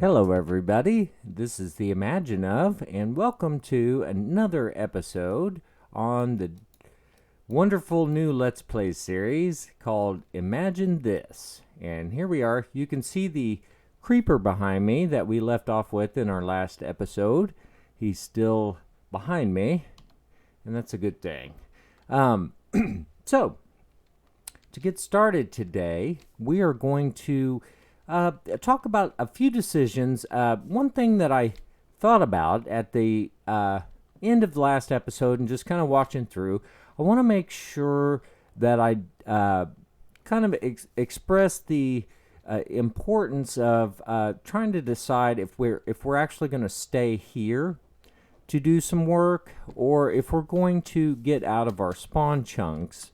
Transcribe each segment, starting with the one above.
Hello, everybody. This is the Imagine of, and welcome to another episode on the wonderful new Let's Play series called Imagine This. And here we are. You can see the creeper behind me that we left off with in our last episode. He's still behind me, and that's a good thing. So, to get started today, we are going to talk about a few decisions. One thing that I thought about at the end of the last episode and just kind of watching through, I want to make sure that I kind of express the importance of trying to decide if we're actually going to stay here to do some work or if we're going to get out of our spawn chunks.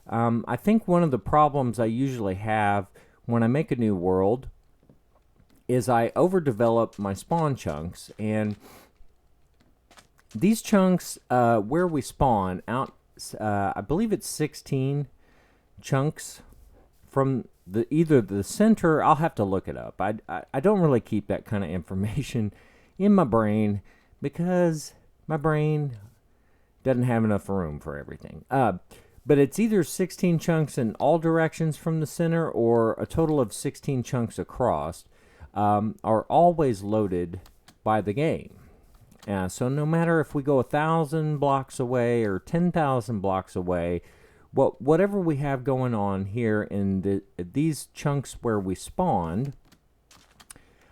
I think one of the problems I usually have when I make a new world is I overdevelop my spawn chunks, and these chunks where we spawn out, I believe it's 16 chunks from either the center. I'll have to look it up. I don't really keep that kind of information in my brain because my brain doesn't have enough room for everything. But it's either 16 chunks in all directions from the center or a total of 16 chunks across are always loaded by the game. So no matter if we go 1,000 blocks away or 10,000 blocks away, whatever we have going on here in these chunks where we spawned,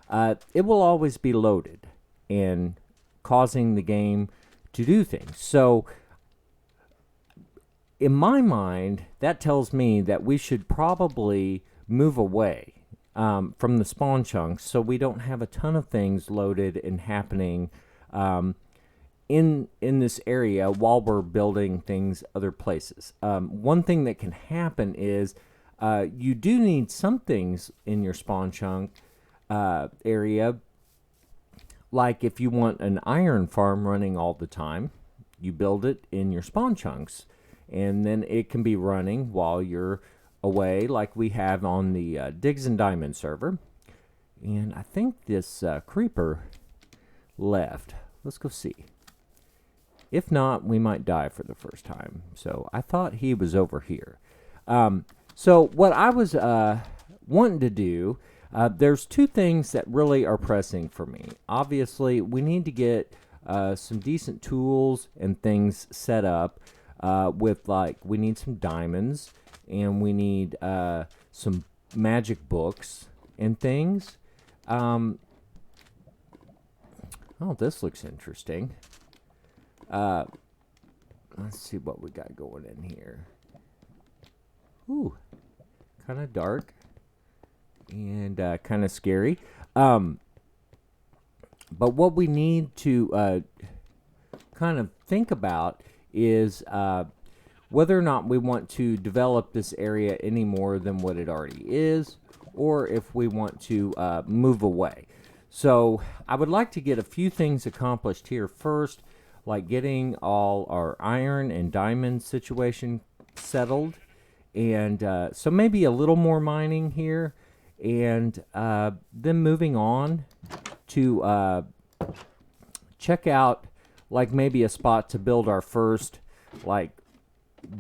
it will always be loaded and causing the game to do things. So in my mind, that tells me that we should probably move away from the spawn chunks so we don't have a ton of things loaded and happening in this area while we're building things other places. One thing that can happen is you do need some things in your spawn chunk area, like if you want an iron farm running all the time, you build it in your spawn chunks. And then it can be running while you're away, like we have on the Digs and Diamond server. And I think this creeper left. Let's go see. If not, we might die for the first time. So I thought he was over here. So what I was wanting to do, there's two things that really are pressing for me. Obviously, we need to get some decent tools and things set up. We need some diamonds, and we need some magic books and things. Oh, this looks interesting. Let's see what we got going in here. Ooh, kind of dark and kind of scary. But what we need to kind of think about is whether or not we want to develop this area any more than what it already is, or if we want to move away. So I would like to get a few things accomplished here first, like getting all our iron and diamond situation settled, and so maybe a little more mining here, and then moving on to check out like maybe a spot to build our first like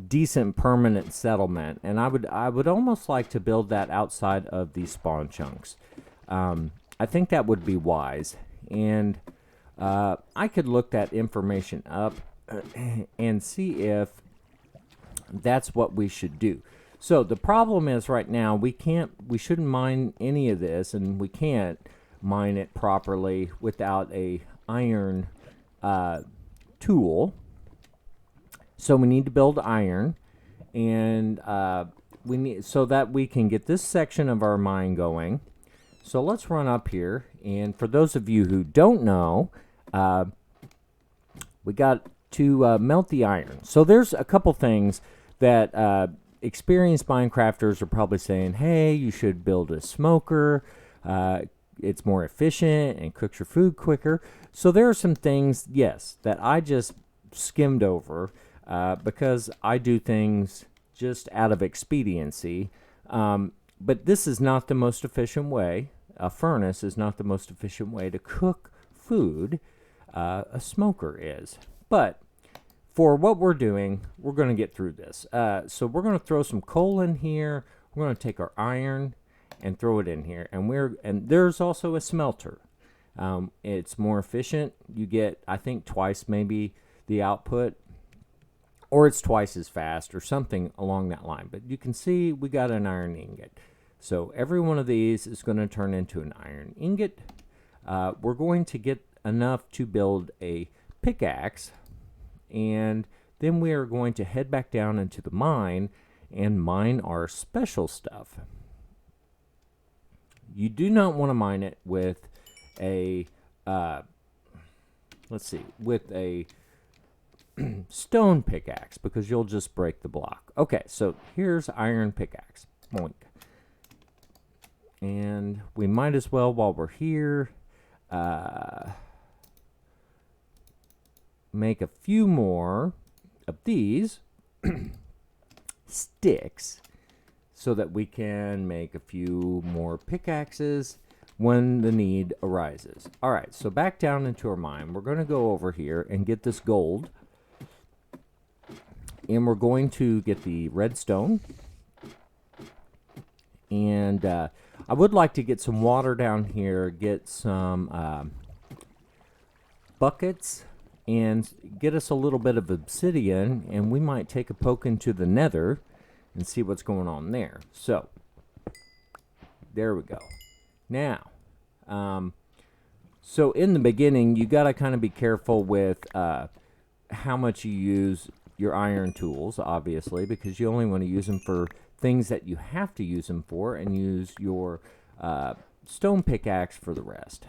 decent permanent settlement. And I would almost like to build that outside of these spawn chunks. I think that would be wise. And I could look that information up and see if that's what we should do. So the problem is right now we shouldn't mine any of this, and we can't mine it properly without a iron tool. So we need to build iron, and we need so that we can get this section of our mine going. So let's run up here, and for those of you who don't know, we got to melt the iron. So there's a couple things that experienced Minecrafters are probably saying, hey, you should build a smoker. It's more efficient and cooks your food quicker. So there are some things, yes, that I just skimmed over because I do things just out of expediency. But this is not the most efficient way. a furnace is not the most efficient way to cook food. A smoker is. But for what we're doing, we're going to get through this. So we're going to throw some coal in here. We're going to take our iron and throw it in here. And there's also a smelter. It's more efficient. You get, I think, twice maybe the output, or it's twice as fast, or something along that line. But you can see we got an iron ingot. So every one of these is going to turn into an iron ingot. We're going to get enough to build a pickaxe, and then we are going to head back down into the mine and mine our special stuff. You do not want to mine it with a with a stone pickaxe, because you'll just break the block. Okay, so here's iron pickaxe. Boink. And we might as well, while we're here, make a few more of these sticks so that we can make a few more pickaxes when the need arises. All right, so back down into our mine. We're going to go over here and get this gold. And we're going to get the redstone. And I would like to get some water down here, get some buckets, and get us a little bit of obsidian, and we might take a poke into the nether and see what's going on there. So, there we go. Now, so in the beginning, you got to kind of be careful with how much you use your iron tools, obviously, because you only want to use them for things that you have to use them for, and use your stone pickaxe for the rest.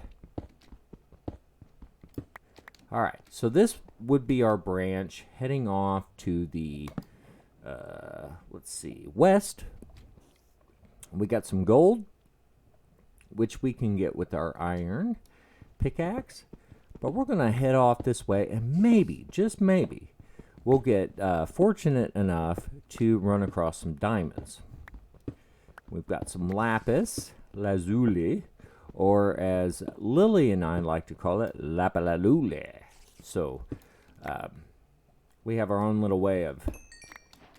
All right, so this would be our branch heading off to the, let's see, west. We got some gold, which we can get with our iron pickaxe. But we're going to head off this way, and maybe, just maybe, we'll get fortunate enough to run across some diamonds. We've got some lapis lazuli, or as Lily and I like to call it, lapalazuli. So we have our own little way of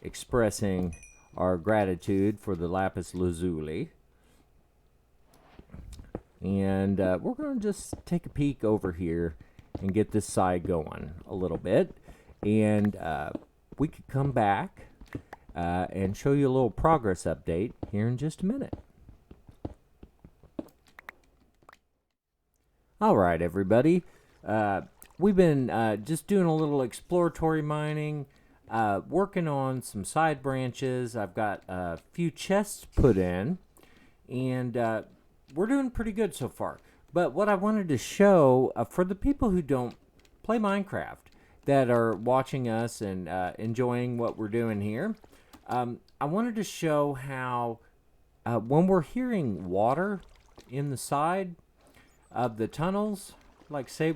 expressing our gratitude for the lapis lazuli. And we're going to just take a peek over here and get this side going a little bit. And we could come back and show you a little progress update here in just a minute. All right, everybody. We've been just doing a little exploratory mining, working on some side branches. I've got a few chests put in, and we're doing pretty good so far. But what I wanted to show, for the people who don't play Minecraft, that are watching us and enjoying what we're doing here, I wanted to show how when we're hearing water in the side of the tunnels, like say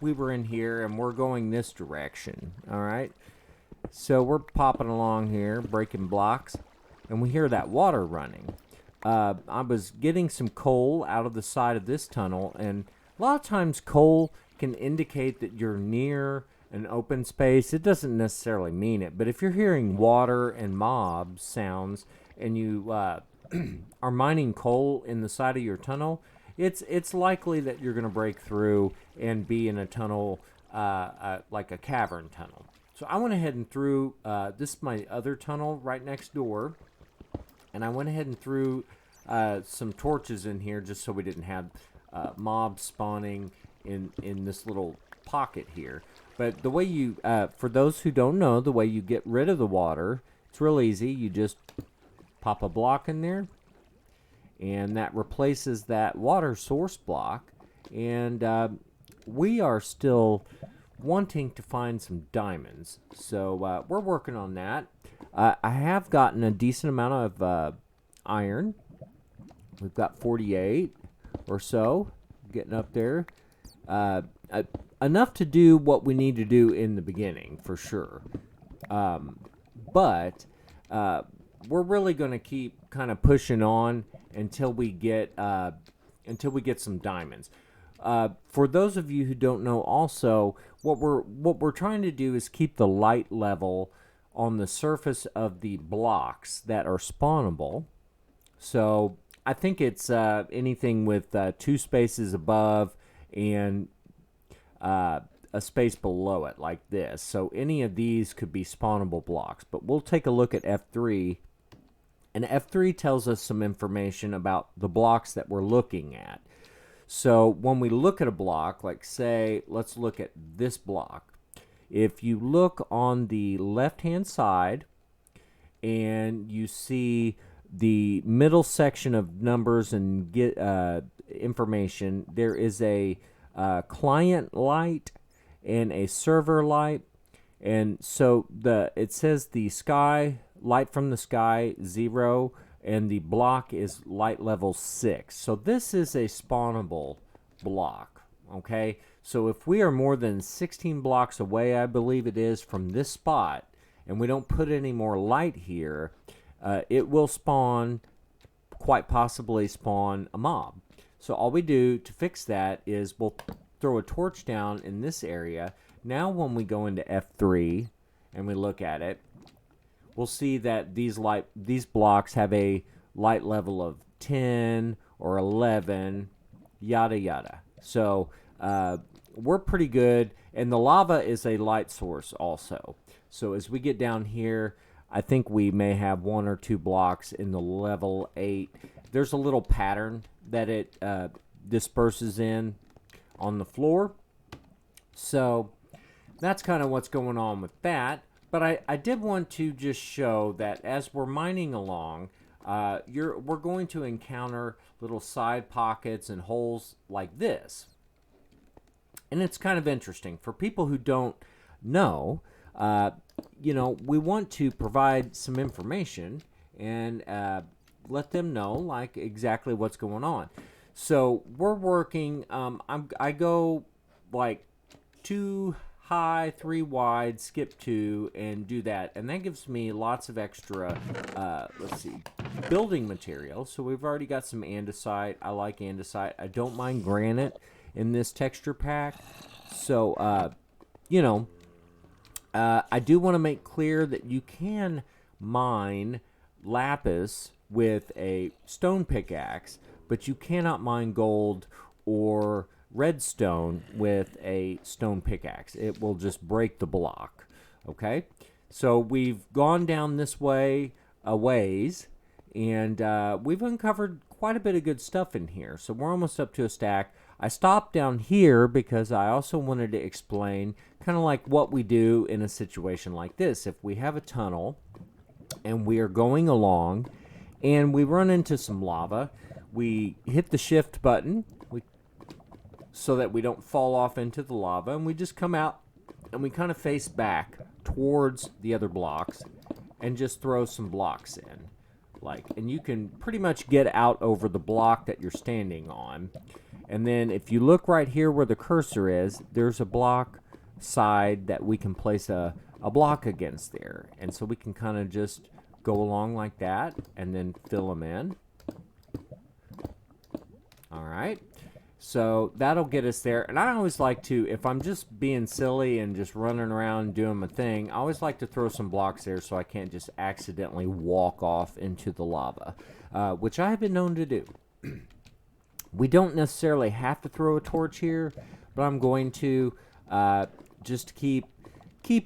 we were in here and we're going this direction, all right? So we're popping along here, breaking blocks, and we hear that water running. I was getting some coal out of the side of this tunnel, and a lot of times coal can indicate that you're near an open space. It doesn't necessarily mean it, but if you're hearing water and mob sounds and you are mining coal in the side of your tunnel, it's likely that you're going to break through and be in a tunnel, like a cavern tunnel. So I went ahead and threw, this is my other tunnel right next door, and I went ahead and threw some torches in here just so we didn't have mobs spawning in this little pocket here. But the way you, for those who don't know, the way you get rid of the water, it's real easy. You just pop a block in there, and that replaces that water source block. And we are still wanting to find some diamonds, so we're working on that. I have gotten a decent amount of iron. We've got 48 or so, getting up there. Enough to do what we need to do in the beginning, for sure. But we're really going to keep kind of pushing on until we get until we get some diamonds. For those of you who don't know, also what we're trying to do is keep the light level on the surface of the blocks that are spawnable. So I think it's anything with 2 spaces above and a space below it, like this. So any of these could be spawnable blocks. But we'll take a look at F3. And F3 tells us some information about the blocks that we're looking at. So when we look at a block, like say, let's look at this block. If you look on the left-hand side and you see the middle section of numbers and get information, there is a client light and a server light. And so it says the sky, light from the sky, 0, and the block is light level 6. So this is a spawnable block, okay? So if we are more than 16 blocks away, I believe it is, from this spot, and we don't put any more light here, it will spawn, quite possibly spawn a mob. So all we do to fix that is we'll throw a torch down in this area. Now when we go into F3 and we look at it, we'll see that these blocks have a light level of 10 or 11, yada yada. So we're pretty good, and the lava is a light source also. So as we get down here, I think we may have 1 or 2 blocks in the level 8. There's a little pattern that it disperses in on the floor. So that's kind of what's going on with that. But I did want to just show that as we're mining along, we're going to encounter little side pockets and holes like this. And it's kind of interesting. For people who don't know, we want to provide some information and let them know like exactly what's going on. So we're working, I go like 2 high, 3 wide, skip 2, and do that. And that gives me lots of extra, building material. So we've already got some andesite. I like andesite. I don't mind granite in this texture pack. So, I do want to make clear that you can mine lapis with a stone pickaxe, but you cannot mine gold or redstone with a stone pickaxe. It will just break the block. Okay, so we've gone down this way a ways, and we've uncovered quite a bit of good stuff in here. So we're almost up to a stack. I stopped down here because I also wanted to explain kind of like what we do in a situation like this. If we have a tunnel and we are going along and we run into some lava, we hit the shift button so that we don't fall off into the lava, and we just come out and we kind of face back towards the other blocks and just throw some blocks in. And you can pretty much get out over the block that you're standing on. And then if you look right here where the cursor is, there's a block side that we can place a block against there. And so we can kind of just go along like that and then fill them in. All right. So that'll get us there. And I always like to, if I'm just being silly and just running around doing my thing, I always like to throw some blocks there so I can't just accidentally walk off into the lava, which I have been known to do. We don't necessarily have to throw a torch here, but I'm going to just keep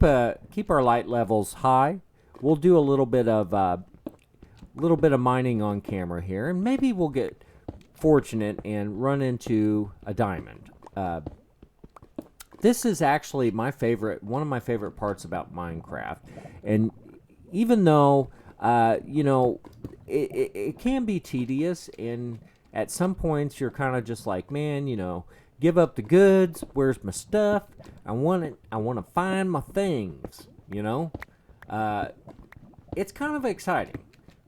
our light levels high. We'll do a little bit of mining on camera here, and maybe we'll get fortunate and run into a diamond. This is actually one of my favorite parts about Minecraft, and even though it can be tedious, and at some points you're kind of just like, man, give up the goods. Where's my stuff? I want to find my things. It's kind of exciting,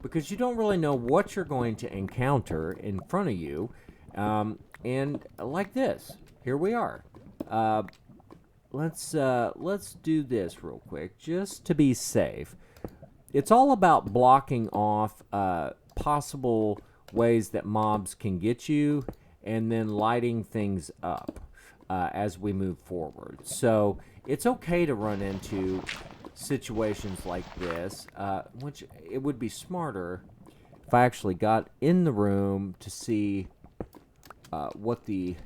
because you don't really know what you're going to encounter in front of you. And like this, here we are. Let's do this real quick, just to be safe. It's all about blocking off possible ways that mobs can get you, and then lighting things up as we move forward. So it's okay to run into situations like this, which it would be smarter if I actually got in the room to see what the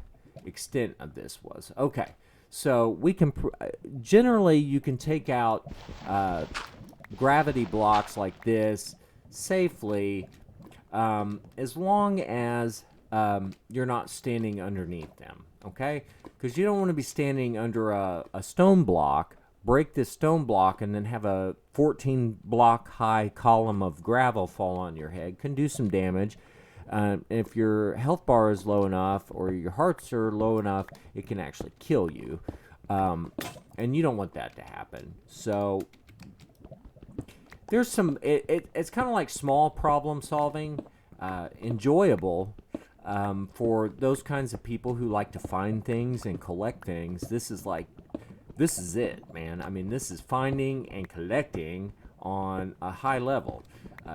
extent of this was. Okay, so we can generally you can take out gravity blocks like this safely, as long as you're not standing underneath them. Okay, because you don't want to be standing under a stone block, break this stone block, and then have a 14 block high column of gravel fall on your head. Can do some damage. If your health bar is low enough or your hearts are low enough, it can actually kill you. And you don't want that to happen. So there's some, it's kind of like small problem solving, enjoyable for those kinds of people who like to find things and collect things. This is it, man. I mean, this is finding and collecting on a high level.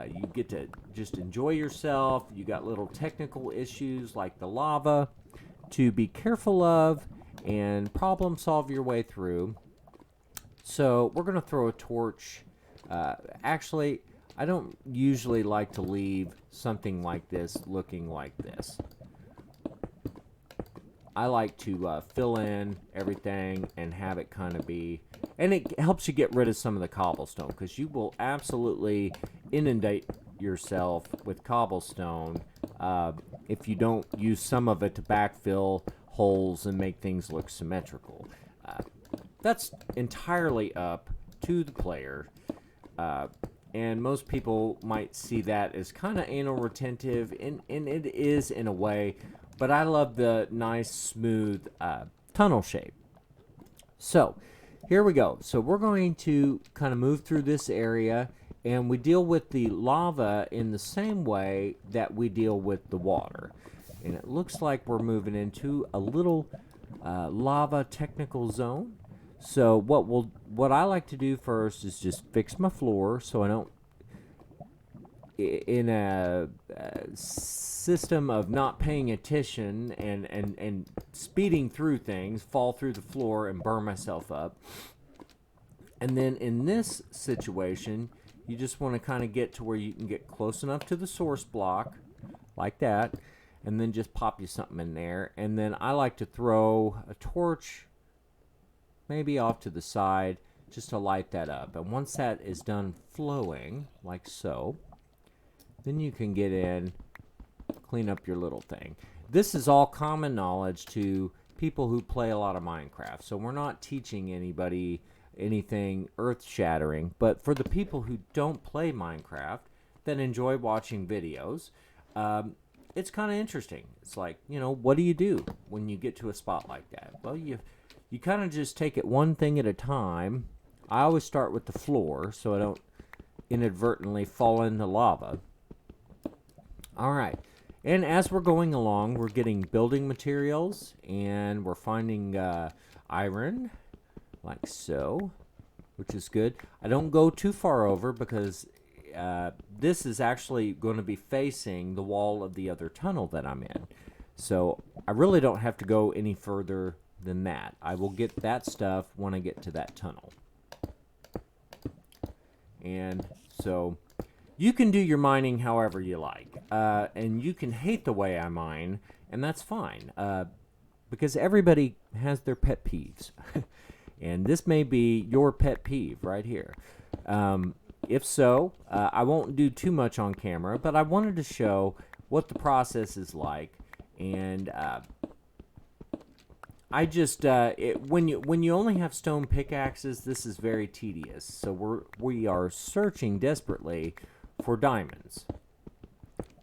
You get to just enjoy yourself. You got little technical issues like the lava to be careful of and problem solve your way through. So we're going to throw a torch. Actually, I don't usually like to leave something like this looking like this. I like to fill in everything and have it kind of be, and it helps you get rid of some of the cobblestone, because you will absolutely inundate yourself with cobblestone if you don't use some of it to backfill holes and make things look symmetrical. That's entirely up to the player, and most people might see that as kind of anal retentive, and it is in a way. But I love the nice, smooth tunnel shape. So here we go. So we're going to kind of move through this area, and we deal with the lava in the same way that we deal with the water. And it looks like we're moving into a little lava technical zone. So what I like to do first is just fix my floor so I don't, in a system of not paying attention and speeding through things, fall through the floor and burn myself up. And then in this situation, you just want to kind of get to where you can get close enough to the source block, like that, and then just pop you something in there. And then I like to throw a torch maybe off to the side just to light that up. And once that is done flowing, like so, then you can get in, clean up your little thing. This is all common knowledge to people who play a lot of Minecraft. So we're not teaching anybody anything earth-shattering. But for the people who don't play Minecraft, that enjoy watching videos, it's kind of interesting. It's like, you know, what do you do when you get to a spot like that? Well, you kind of just take it one thing at a time. I always start with the floor so I don't inadvertently fall into lava. All right, and as we're going along, we're getting building materials, and we're finding iron, like so, which is good. I don't go too far over because this is actually going to be facing the wall of the other tunnel that I'm in. So I really don't have to go any further than that. I will get that stuff when I get to that tunnel. And so you can do your mining however you like, and you can hate the way I mine, and that's fine, because everybody has their pet peeves, and this may be your pet peeve right here. If so, I won't do too much on camera, but I wanted to show what the process is like, and I just when you only have stone pickaxes, this is very tedious. So we are searching desperately for diamonds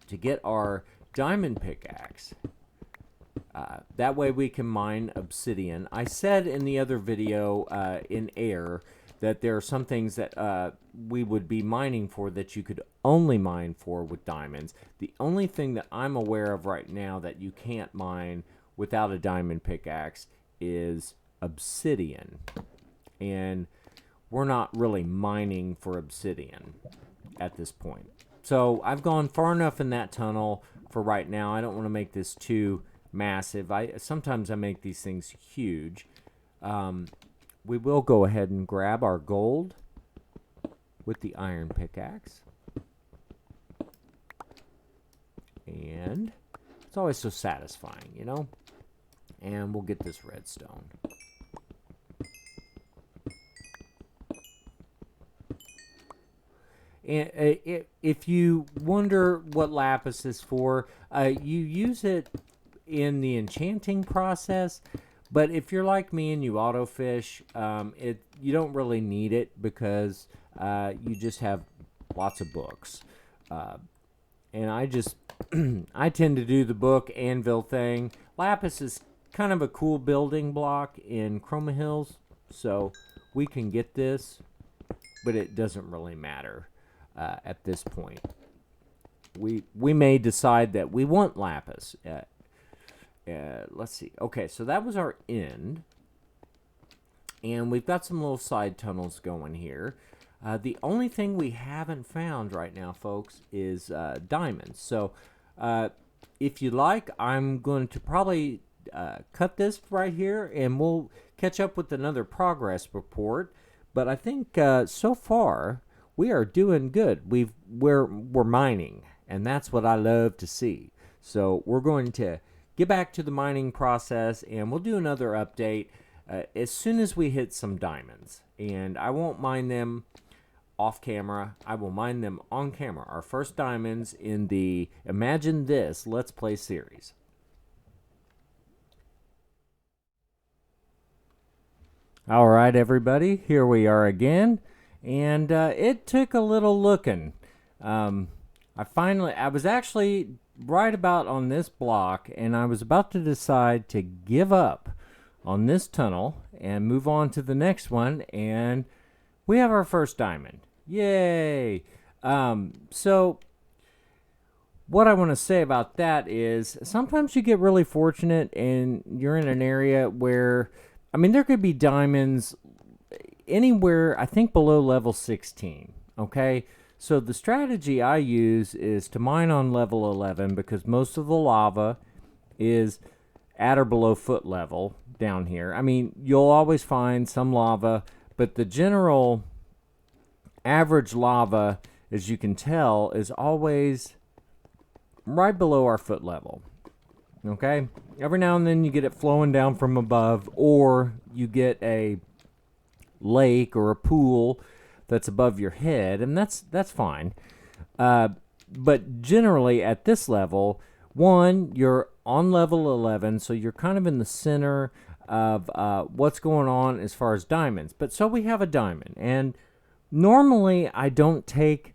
to get our diamond pickaxe. That way we can mine obsidian. I said in the other video in air that there are some things that we would be mining for that you could only mine for with diamonds. The only thing that I'm aware of right now that you can't mine without a diamond pickaxe is obsidian. And we're not really mining for obsidian at this point. So I've gone far enough in that tunnel for right now. I don't want to make this too massive. Sometimes I make these things huge. We will go ahead and grab our gold with the iron pickaxe. And it's always so satisfying, you know? And we'll get this redstone. And if you wonder what lapis is for, you use it in the enchanting process. But if you're like me and you autofish, you don't really need it because you just have lots of books. And I tend to do the book anvil thing. Lapis is kind of a cool building block in Chroma Hills, so we can get this, but it doesn't really matter at this point. We may decide that we want lapis. Let's see. Okay, so that was our end. And we've got some little side tunnels going here. The only thing we haven't found right now, folks, is diamonds. So if you like, I'm going to probably cut this right here, and we'll catch up with another progress report. But I think so far we are doing good. We're mining, and that's what I love to see. So we're going to get back to the mining process, and we'll do another update as soon as we hit some diamonds. And I won't mine them off camera. I will mine them on camera. Our first diamonds in the Imagine This Let's Play series. All right, everybody, here we are again, and it took a little looking. I was actually right about on this block, and I was about to decide to give up on this tunnel and move on to the next one, and we have our first diamond. Yay! So what I want to say about that is sometimes you get really fortunate and you're in an area where, I mean, there could be diamonds anywhere, I think, below level 16, okay? So the strategy I use is to mine on level 11 because most of the lava is at or below foot level down here. I mean, you'll always find some lava, but the general average lava, as you can tell, is always right below our foot level. Okay? Every now and then you get it flowing down from above, or you get a lake or a pool that's above your head, and that's fine. But generally at this level, one, you're on level 11, so you're kind of in the center of what's going on as far as diamonds. But so we have a diamond, and normally I don't take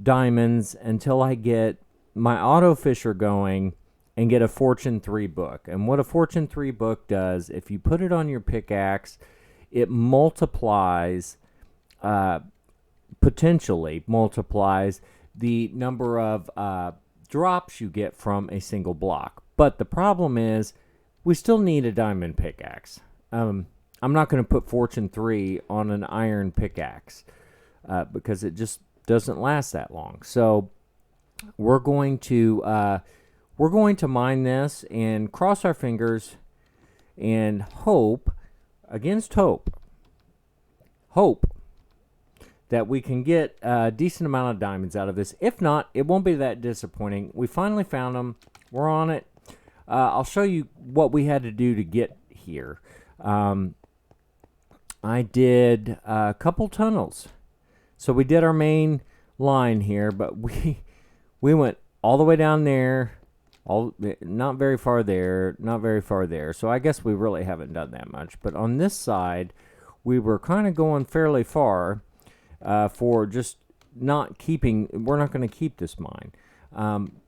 diamonds until I get my auto fisher going and get a Fortune 3 book. And what a Fortune 3 book does, if you put it on your pickaxe, it multiplies, potentially multiplies the number of drops you get from a single block. But the problem is we still need a diamond pickaxe. I'm not going to put Fortune 3 on an iron pickaxe because it just doesn't last that long. So we're going to mine this and cross our fingers and hope against hope that we can get a decent amount of diamonds out of this. If not, it won't be that disappointing. We finally found them. We're on it. I'll show you what we had to do to get here. I did a couple tunnels. So we did our main line here, but we went all the way down there, not very far there, not very far there. So I guess we really haven't done that much. But on this side, we were kind of going fairly far for just not keeping. We're not going to keep this mine.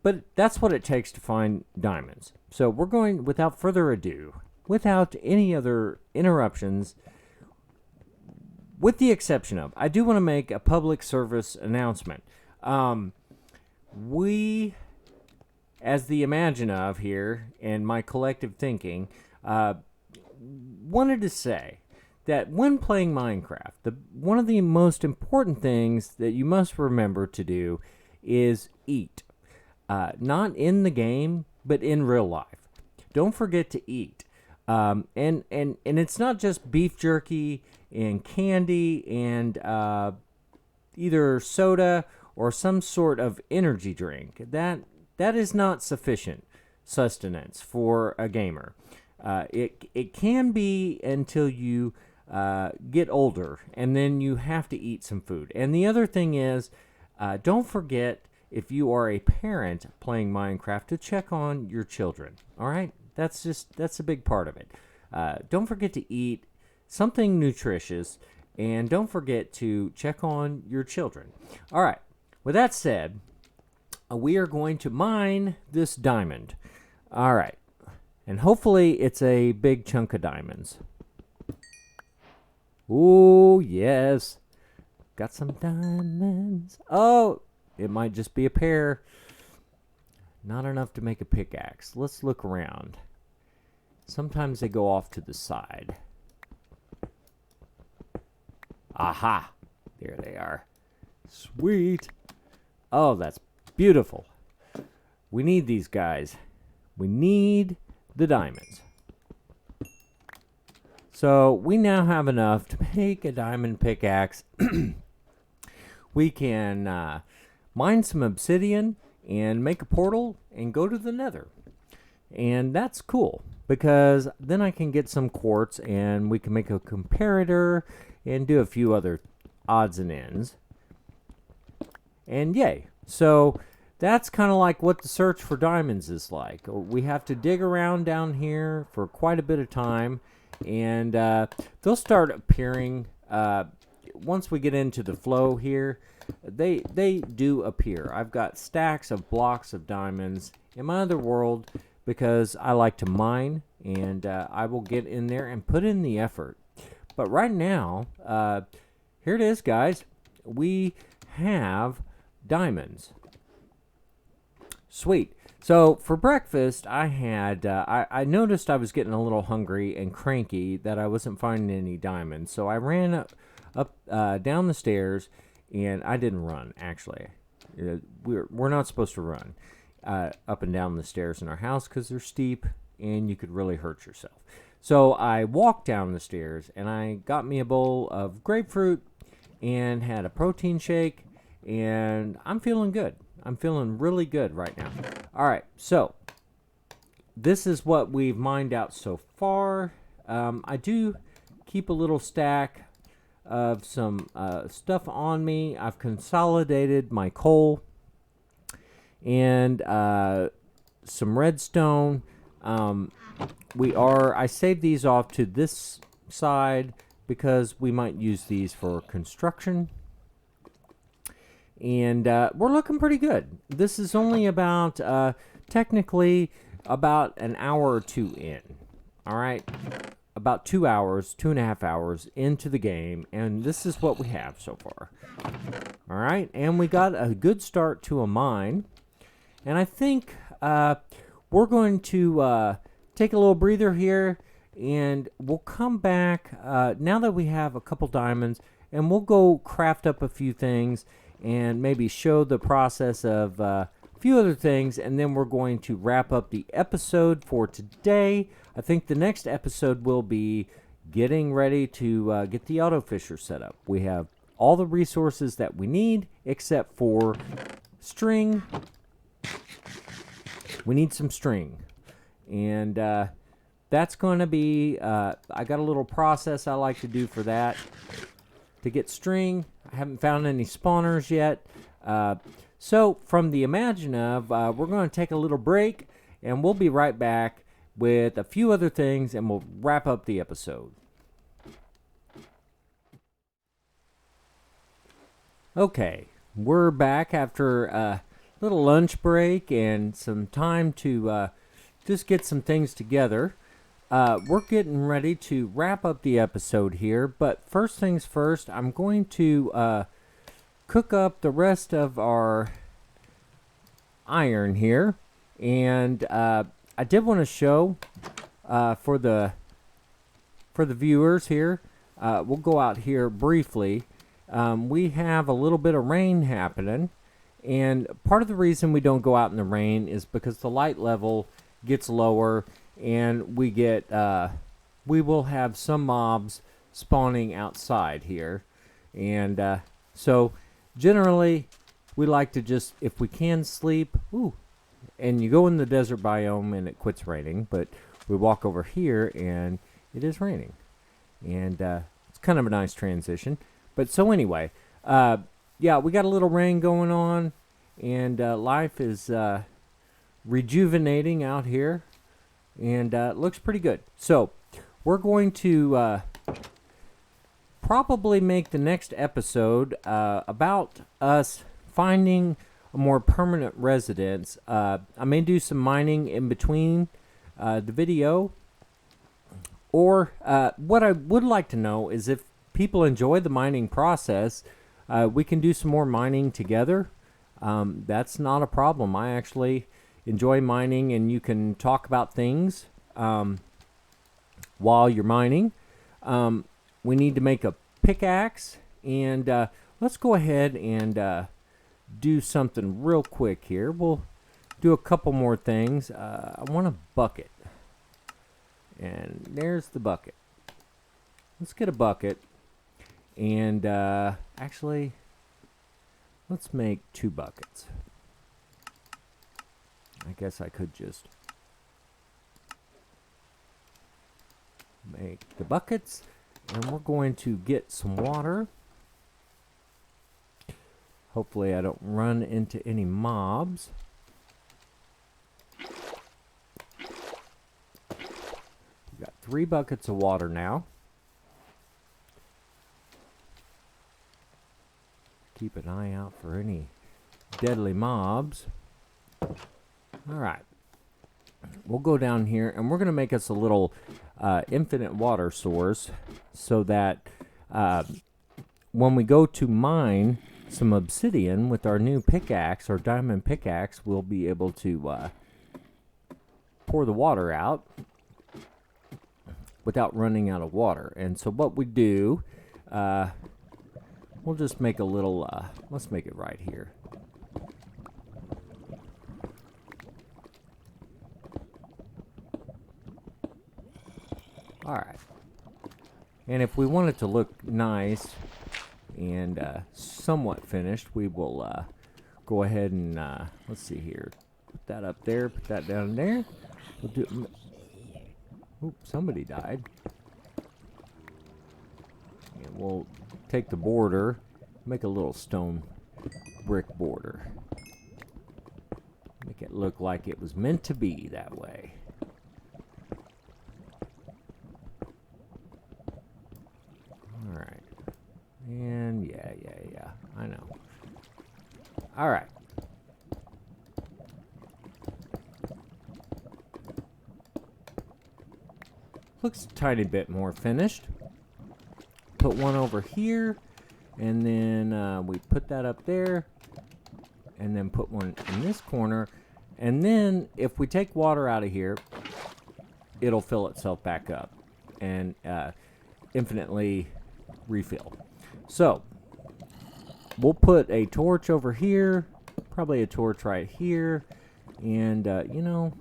But that's what it takes to find diamonds. So we're going, without further ado, without any other interruptions, with the exception of, I do want to make a public service announcement. We, as the Imagine of here, and my collective thinking, wanted to say that when playing Minecraft, one of the most important things that you must remember to do is eat. Not in the game, but in real life. don't forget to eat. And it's not just beef jerky and candy and either soda or some sort of energy drink. That is not sufficient sustenance for a gamer. It can be until you get older, and then you have to eat some food. And the other thing is, don't forget, if you are a parent playing Minecraft, to check on your children. All right, that's a big part of it. Don't forget to eat something nutritious, and don't forget to check on your children. All right, with that said, we are going to mine this diamond. All right, and hopefully it's a big chunk of diamonds. Ooh, yes. Got some diamonds. Oh, it might just be a pair. Not enough to make a pickaxe. Let's look around. Sometimes they go off to the side. Aha! There they are. Sweet. Oh, that's beautiful. We need these guys. We need the diamonds. So we now have enough to make a diamond pickaxe. We can mine some obsidian and make a portal and go to the nether. And that's cool, because then I can get some quartz and we can make a comparator and do a few other odds and ends. And yay. So that's kind of like what the search for diamonds is like. We have to dig around down here for quite a bit of time. And they'll start appearing once we get into the flow here. They do appear. I've got stacks of blocks of diamonds in my other world because I like to mine, and I will get in there and put in the effort. But right now, here it is, guys. We have diamonds. Sweet. So for breakfast, I had I noticed I was getting a little hungry and cranky that I wasn't finding any diamonds. So I ran up down the stairs, and I didn't run, actually. We're not supposed to run up and down the stairs in our house because they're steep and you could really hurt yourself. So I walked down the stairs, and I got me a bowl of grapefruit and had a protein shake, and I'm feeling good. I'm feeling really good right now. All right, so this is what we've mined out so far. I do keep a little stack of some stuff on me. I've consolidated my coal and some redstone. I saved these off to this side because we might use these for construction. And we're looking pretty good. This is only about, technically, about an hour or two in. All right? About 2 hours, 2.5 hours into the game. And this is what we have so far. All right? And we got a good start to a mine. And I think we're going to take a little breather here. And we'll come back now that we have a couple diamonds. And we'll go craft up a few things and maybe show the process of a few other things, and then we're going to wrap up the episode for today. I think the next episode will be getting ready to get the auto fisher set up. We have all the resources that we need except for string. We need some string, and that's going to be I got a little process I like to do for that to get string. I haven't found any spawners yet. So from the Imagine of, we're going to take a little break, and we'll be right back with a few other things, and we'll wrap up the episode. Okay, we're back after a little lunch break and some time to just get some things together. We're getting ready to wrap up the episode here, but first things first, I'm going to cook up the rest of our iron here, and I did want to show for the viewers here. We'll go out here briefly. We have a little bit of rain happening, and part of the reason we don't go out in the rain is because the light level gets lower. and we get we will have some mobs spawning outside here, and so generally we like to just, if we can, sleep. Ooh, and you go in the desert biome and it quits raining, but we walk over here and it is raining, and it's kind of a nice transition. But so anyway, yeah, we got a little rain going on, and life is rejuvenating out here, and it looks pretty good. So we're going to probably make the next episode about us finding a more permanent residence. I may do some mining in between the video, or what I would like to know is if people enjoy the mining process, we can do some more mining together. That's not a problem. I actually enjoy mining, and you can talk about things while you're mining. We need to make a pickaxe, and let's go ahead and do something real quick here. We'll do a couple more things. I want a bucket, and there's the bucket. Let's get a bucket, and actually, let's make 2 buckets. I guess I could just make the buckets, and we're going to get some water. Hopefully I don't run into any mobs. We've got 3 buckets of water now. Keep an eye out for any deadly mobs. Alright. We'll go down here, and we're going to make us a little infinite water source, so that when we go to mine some obsidian with our new pickaxe, our diamond pickaxe, we'll be able to pour the water out without running out of water. And so what we do, we'll just make a little, let's make it right here. Alright. And if we want it to look nice and somewhat finished, we will go ahead and, let's see here. Put that up there, put that down there. We'll do, oops, somebody died. And we'll take the border, make a little stone brick border. Make it look like it was meant to be that way. Alright. And yeah, I know. Alright. Looks a tiny bit more finished. Put one over here, and then we put that up there, and then put one in this corner, and then if we take water out of here, it'll fill itself back up and infinitely refill. So we'll put a torch over here, probably a torch right here, and you know,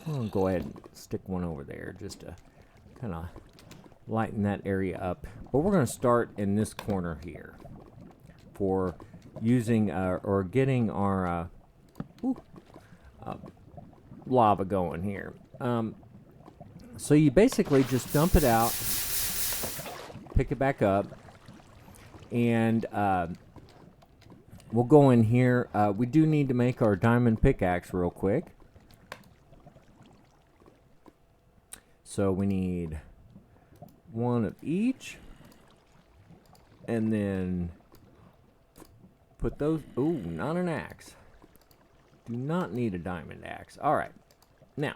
I'm gonna go ahead and stick one over there just to kind of lighten that area up. But we're going to start in this corner here for using or getting our lava going here. So you basically just dump it out, pick it back up, and we'll go in here. We do need to make our diamond pickaxe real quick. So we need one of each, and then put those. Ooh, not an axe. Do not need a diamond axe. All right, now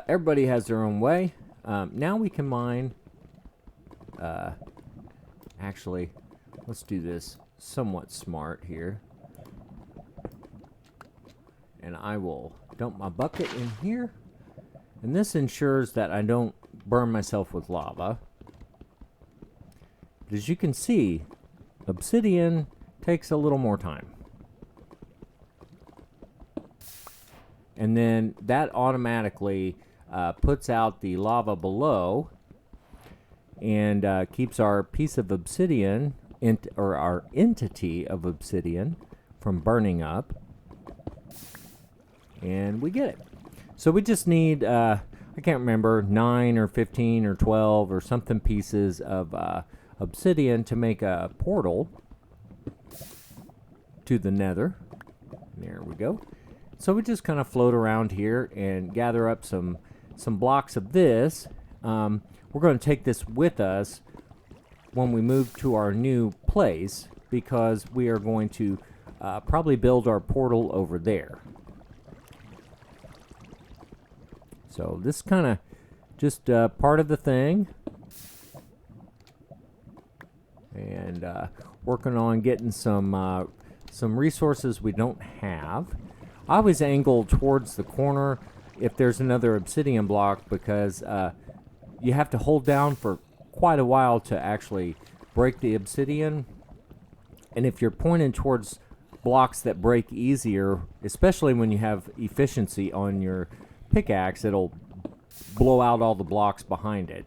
everybody has their own way. Now we can mine. Actually, let's do this somewhat smart here, and I will dump my bucket in here. And this ensures that I don't burn myself with lava. But as you can see, obsidian takes a little more time. and then that automatically puts out the lava below and keeps our piece of obsidian, or our entity of obsidian, from burning up. And we get it. So we just need, I can't remember, 9 or 15 or 12 or something pieces of obsidian to make a portal to the nether. There we go. So we just kind of float around here and gather up some blocks of this. We're going to take this with us when we move to our new place, because we are going to probably build our portal over there. So this kind of just part of the thing, and working on getting some resources we don't have. I always angle towards the corner if there's another obsidian block, because you have to hold down for quite a while to actually break the obsidian. And if you're pointing towards blocks that break easier, especially when you have efficiency on your pickaxe, it'll blow out all the blocks behind it.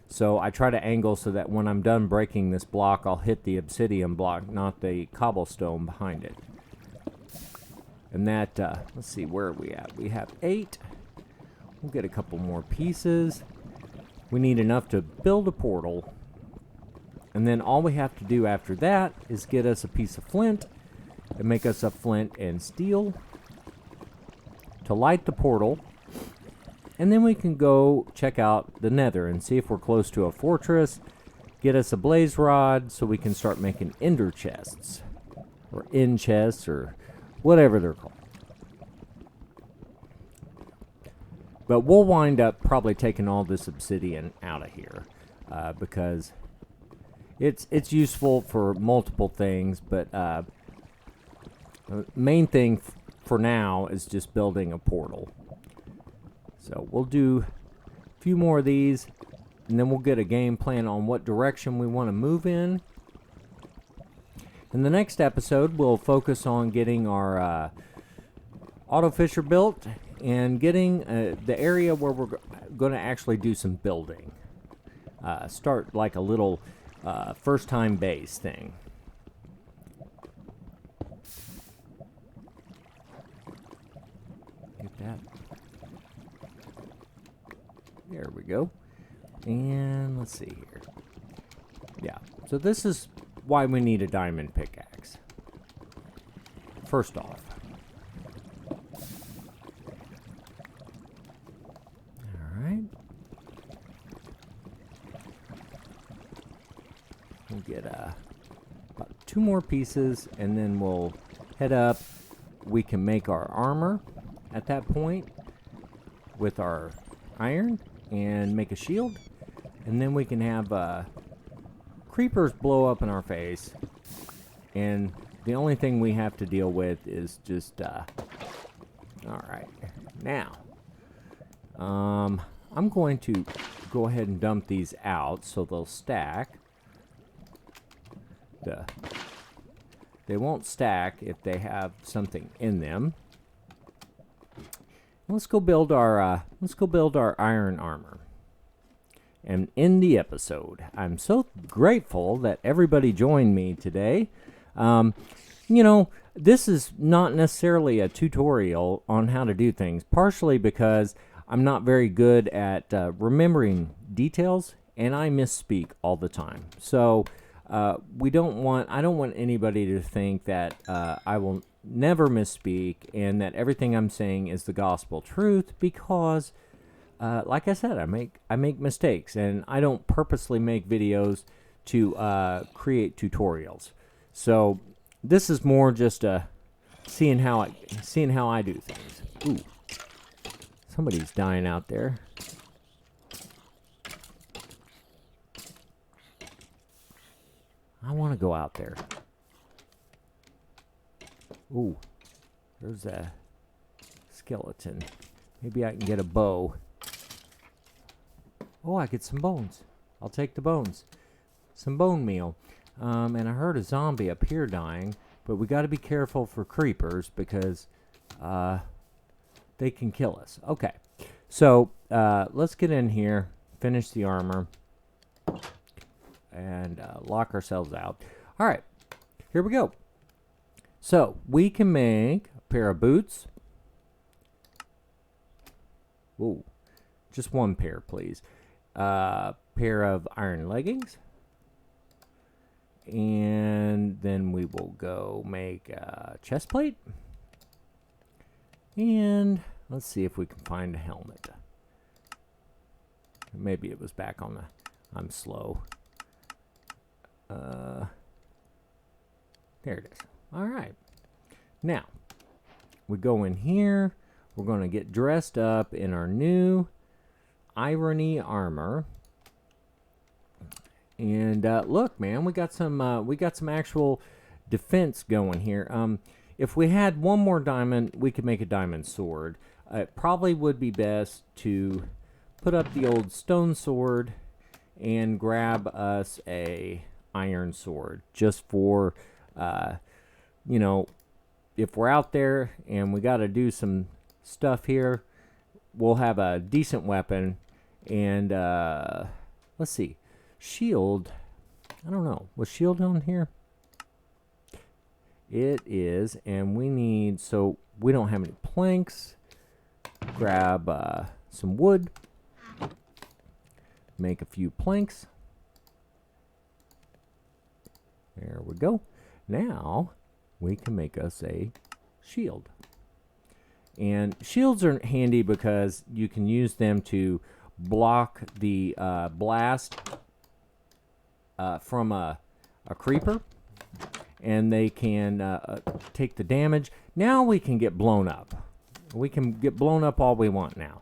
So I try to angle so that when I'm done breaking this block, I'll hit the obsidian block, not the cobblestone behind it. And that, let's see, where are we at? We have 8. We'll get a couple more pieces. We need enough to build a portal. And then all we have to do after that is get us a piece of flint and make us a flint and steel to light the portal. And then we can go check out the nether and see if we're close to a fortress. Get us a blaze rod so we can start making ender chests, or end chests, or whatever they're called. But we'll wind up probably taking all this obsidian out of here, because it's useful for multiple things. But the main thing for now is just building a portal. So we'll do a few more of these, and then we'll get a game plan on what direction we want to move in. In the next episode, we'll focus on getting our auto fisher built and getting the area where we're going to actually do some building. Start like a little first-time base thing. Get that. There we go. And let's see here. Yeah, so this is why we need a diamond pickaxe. First off. Alright. We'll get about 2 more pieces, and then we'll head up. We can make our armor at that point with our iron and make a shield. And then we can have creepers blow up in our face, and the only thing we have to deal with is just alright, now I'm going to go ahead and dump these out so they'll stack. They won't stack if they have something in them. Let's go build our iron armor and end the episode. I'm so grateful that everybody joined me today. You know, this is not necessarily a tutorial on how to do things, partially because I'm not very good at remembering details, and I misspeak all the time. So I don't want anybody to think that I will never misspeak and that everything I'm saying is the gospel truth, because like I said, I make mistakes, and I don't purposely make videos to create tutorials. So this is more just seeing how I do things. Ooh, somebody's dying out there. I want to go out there. Ooh, there's a skeleton. Maybe I can get a bow. Oh, I get some bones. I'll take the bones. Some bone meal. And I heard a zombie up here dying, but we got to be careful for creepers, because they can kill us. Okay. So let's get in here, finish the armor, and lock ourselves out. All right. Here we go. So we can make a pair of boots. Ooh, just one pair, please. Pair of iron leggings. And then we will go make a chest plate. And let's see if we can find a helmet. Maybe it was back on the... I'm slow. There it is. All right. Now, we go in here. We're going to get dressed up in our new irony armor. And look, man, we got some actual defense going here. If we had one more diamond, we could make a diamond sword. It probably would be best to put up the old stone sword and grab us a iron sword, just for, you know, if we're out there and we got to do some stuff here, we'll have a decent weapon. And let's see. Shield, I don't know. Was shield on here? It is, and we need, so we don't have any planks. Grab some wood. Make a few planks. There we go. Now we can make us a shield. And shields are handy because you can use them to block the blast from a creeper, and they can take the damage. Now we can get blown up. We can get blown up all we want now.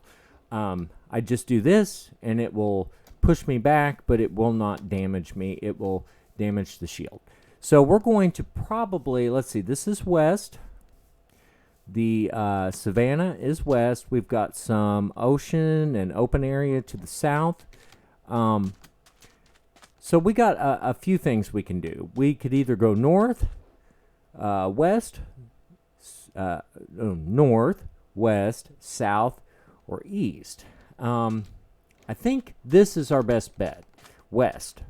I just do this, and it will push me back, but it will not damage me. It will damage the shield. So we're going to probably, let's see, this is west. The savannah is west. We've got some ocean and open area to the south. So we got a few things we can do. We could either go north, west, north, west, south, or east. I think this is our best bet, west.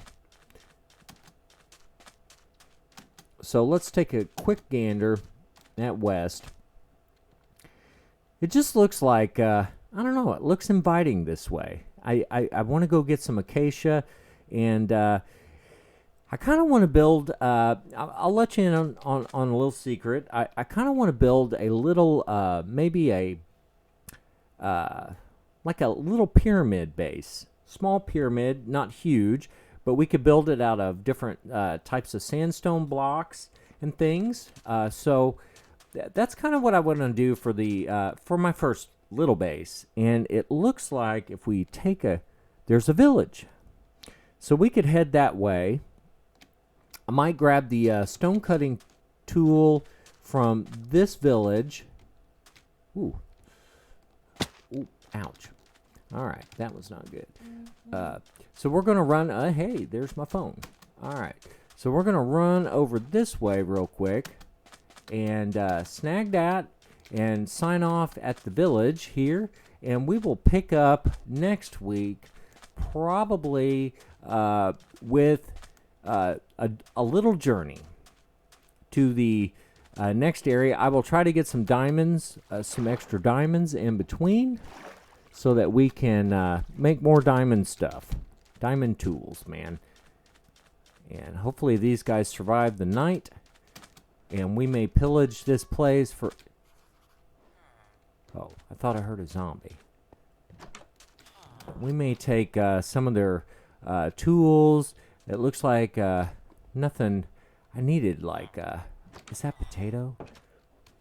So let's take a quick gander at west. It just looks like, I don't know, it looks inviting this way. I want to go get some acacia. And I kind of want to build, I'll let you in on a little secret. I kind of want to build a little, maybe a, like a little pyramid base. Small pyramid, not huge, but we could build it out of different types of sandstone blocks and things. So that's kind of what I want to do for the, for my first little base. And it looks like if we take there's a village. So we could head that way. I might grab the stone cutting tool from this village. Ooh. Ooh, ouch. All right, that was not good. So we're going to run. Hey, there's my phone. All right. So we're going to run over this way real quick and snag that and sign off at the village here. And we will pick up next week, probably with a little journey to the next area. I will try to get some diamonds, some extra diamonds in between, so that we can make more diamond stuff, diamond tools, man. And hopefully these guys survive the night, and we may pillage this place for... Oh, I thought I heard a zombie. We may take some of their tools. It looks like nothing. I needed like, is that potato?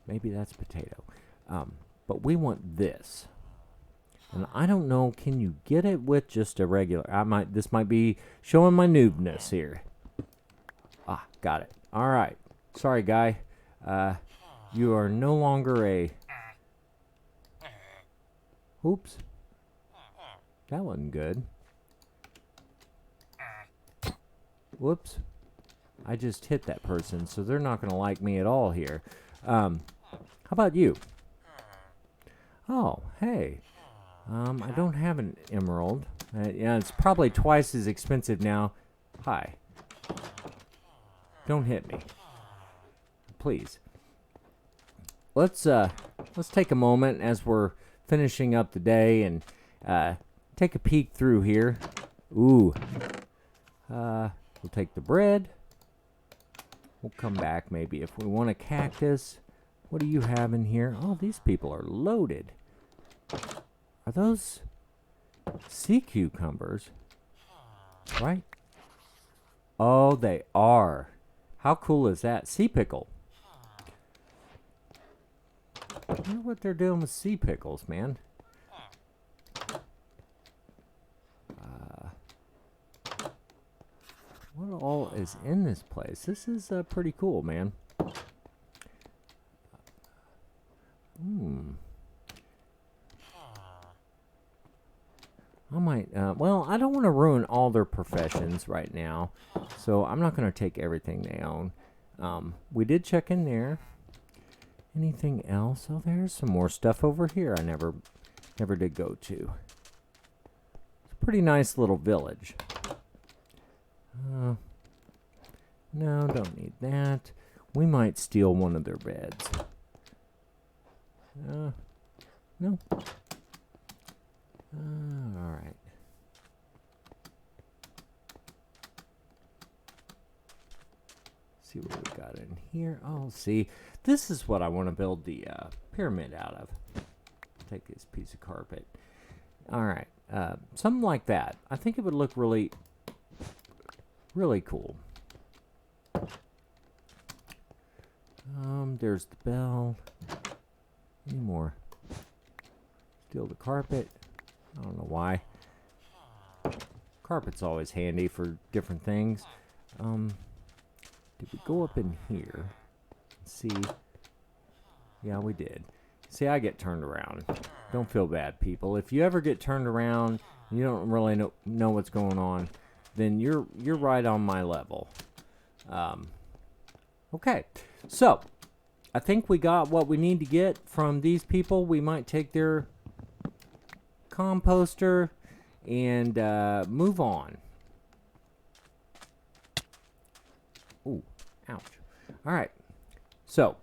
Maybe that's potato. But we want this. And I don't know, can you get it with just a regular? This might be showing my noobness here. Ah, got it. All right. Sorry, guy. You are no longer a... Oops. That wasn't good. Whoops. I just hit that person, so they're not going to like me at all here. How about you? Oh, hey. I don't have an emerald. Yeah, it's probably twice as expensive now. Hi. Don't hit me. Please. Let's take a moment as we're finishing up the day and take a peek through here. Ooh. We'll take the bread. We'll come back maybe if we want a cactus. What do you have in here? Oh, these people are loaded. Are those sea cucumbers? Right? Oh, they are. How cool is that? Sea pickle. I wonder what they're doing with sea pickles, man. What all is in this place? This is pretty cool, man. I might, well, I don't want to ruin all their professions right now, so I'm not going to take everything they own. We did check in there. Anything else? Oh, there's some more stuff over here I never did go to. It's a pretty nice little village. No, don't need that. We might steal one of their beds. No. Alright. See what we got in here. Oh, see. This is what I want to build the pyramid out of. Take this piece of carpet. Alright. Something like that. I think it would look really cool. There's the bell. Any more? Steal the carpet. I don't know why. Carpet's always handy for different things. Did we go up in here? Let's see. Yeah, we did. See, I get turned around. Don't feel bad, people. If you ever get turned around, you don't really know what's going on, then you're right on my level. Okay, so I think we got what we need to get from these people. We might take their composter and move on. Ooh, ouch. All right, so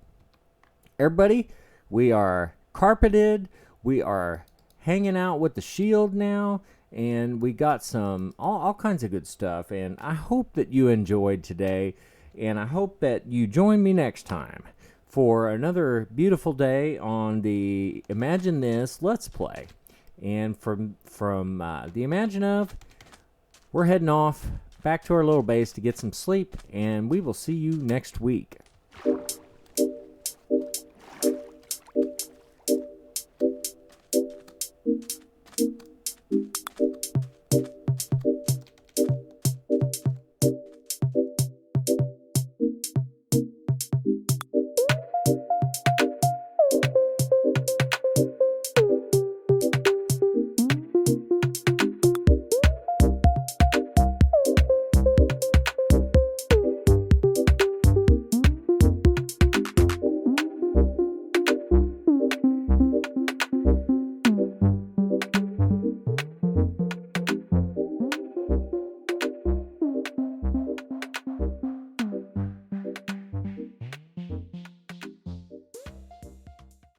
everybody, we are carpeted. We are hanging out with the shield now, and we got some all kinds of good stuff. And I hope that you enjoyed today, and I hope that you join me next time for another beautiful day on the Imagine This Let's Play. And from the Imagine of, we're heading off back to our little base to get some sleep, and we will see you next week.